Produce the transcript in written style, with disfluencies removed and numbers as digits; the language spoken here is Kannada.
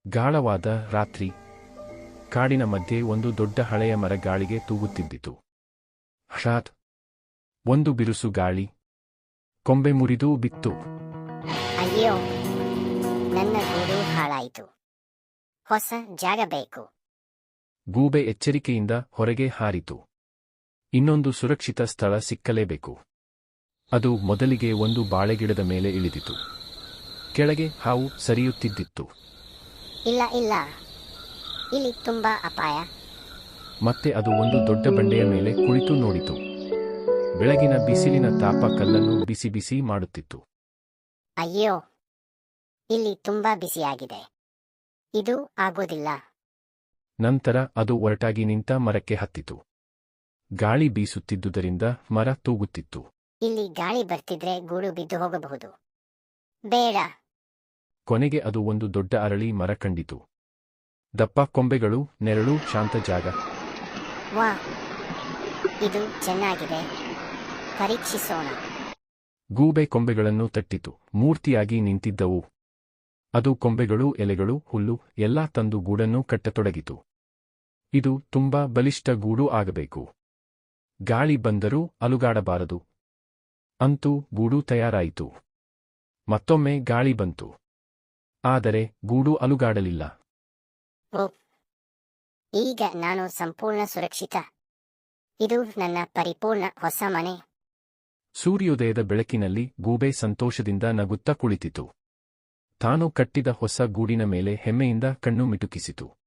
ಗಾಢವಾದ ರಾತ್ರಿ. ಕಾಡಿನ ಮಧ್ಯೆ ಒಂದು ದೊಡ್ಡ ಹಳೆಯ ಮರ ಗಾಳಿಗೆ ತೂಗುತ್ತಿದ್ದಿತು. ಹಠಾತ್ ಒಂದು ಬಿರುಸು ಗಾಳಿ. ಕೊಂಬೆ ಮುರಿದು ಬಿತ್ತು. ಅಯ್ಯೋ, ನನ್ನ ಗೂಡು ಹಾಳಾಯಿತು. ಹೊಸ ಜಾಗ ಬೇಕು. ಗೂಬೆ ಎಚ್ಚರಿಕೆಯಿಂದ ಹೊರಗೆ ಹಾರಿತು. ಇನ್ನೊಂದು ಸುರಕ್ಷಿತ ಸ್ಥಳ ಸಿಕ್ಕಲೇಬೇಕು. ಅದು ಮೊದಲಿಗೆ ಒಂದು ಬಾಳೆಗಿಡದ ಮೇಲೆ ಇಳಿದಿತು. ಕೆಳಗೆ ಹಾವು ಸರಿಯುತ್ತಿದ್ದಿತ್ತು. ಇಲ್ಲ ಇಲ್ಲ, ಇಲ್ಲಿ ತುಂಬಾ ಅಪಾಯ. ಮತ್ತೆ ಅದು ಒಂದು ದೊಡ್ಡ ಬಂಡೆಯ ಮೇಲೆ ಕುಳಿತು ನೋಡಿತು. ಬೆಳಗಿನ ಬಿಸಿಲಿನ ತಾಪ ಕಲ್ಲನ್ನು ಬಿಸಿ ಬಿಸಿ ಮಾಡುತ್ತಿತ್ತು. ಅಯ್ಯೋ, ಇಲ್ಲಿ ತುಂಬಾ ಬಿಸಿಯಾಗಿದೆ. ಇದು ಆಗೋದಿಲ್ಲ. ನಂತರ ಅದು ಒರಟಾಗಿ ನಿಂತ ಮರಕ್ಕೆ ಹತ್ತಿತು. ಗಾಳಿ ಬೀಸುತ್ತಿದ್ದುದರಿಂದ ಮರ ತೂಗುತ್ತಿತ್ತು. ಇಲ್ಲಿ ಗಾಳಿ ಬರ್ತಿದ್ರೆ ಗೂಡು ಬಿದ್ದು ಹೋಗಬಹುದು. ಬೇಡ. ಕೊನೆಗೆ ಅದು ಒಂದು ದೊಡ್ಡ ಅರಳಿ ಮರ ಕಂಡಿತು. ದಪ್ಪ ಕೊಂಬೆಗಳು, ನೆರಳು, ಶಾಂತ ಜಾಗ. ವಾ, ಇದು ಚೆನ್ನಾಗಿದೆ. ಪರೀಕ್ಷಿಸೋಣ. ಗೂಬೆ ಕೊಂಬೆಗಳನ್ನು ತಟ್ಟಿತು. ಮೂರ್ತಿಯಾಗಿ ನಿಂತಿದ್ದವು. ಅದು ಕೊಂಬೆಗಳು, ಎಲೆಗಳು, ಹುಲ್ಲು ಎಲ್ಲಾ ತಂದು ಗೂಡನ್ನು ಕಟ್ಟತೊಡಗಿತು. ಇದು ತುಂಬಾ ಬಲಿಷ್ಠ ಗೂಡು ಆಗಬೇಕು. ಗಾಳಿ ಬಂದರೂ ಅಲುಗಾಡಬಾರದು. ಅಂತೂ ಗೂಡು ತಯಾರಾಯಿತು. ಮತ್ತೊಮ್ಮೆ ಗಾಳಿ ಬಂತು. ಆದರೆ ಗೂಡು ಅಲುಗಾಡಲಿಲ್ಲ. ಓ, ಈಗ ನಾನು ಸಂಪೂರ್ಣ ಸುರಕ್ಷಿತ. ಇದು ನನ್ನ ಪರಿಪೂರ್ಣ ಹೊಸ ಮನೆ. ಸೂರ್ಯೋದಯದ ಬೆಳಕಿನಲ್ಲಿ ಗೂಬೆ ಸಂತೋಷದಿಂದ ನಗುತ್ತಾ ಕುಳಿತಿತು. ತಾನು ಕಟ್ಟಿದ ಹೊಸ ಗೂಡಿನ ಮೇಲೆ ಹೆಮ್ಮೆಯಿಂದ ಕಣ್ಣು ಮಿಟುಕಿಸಿತು.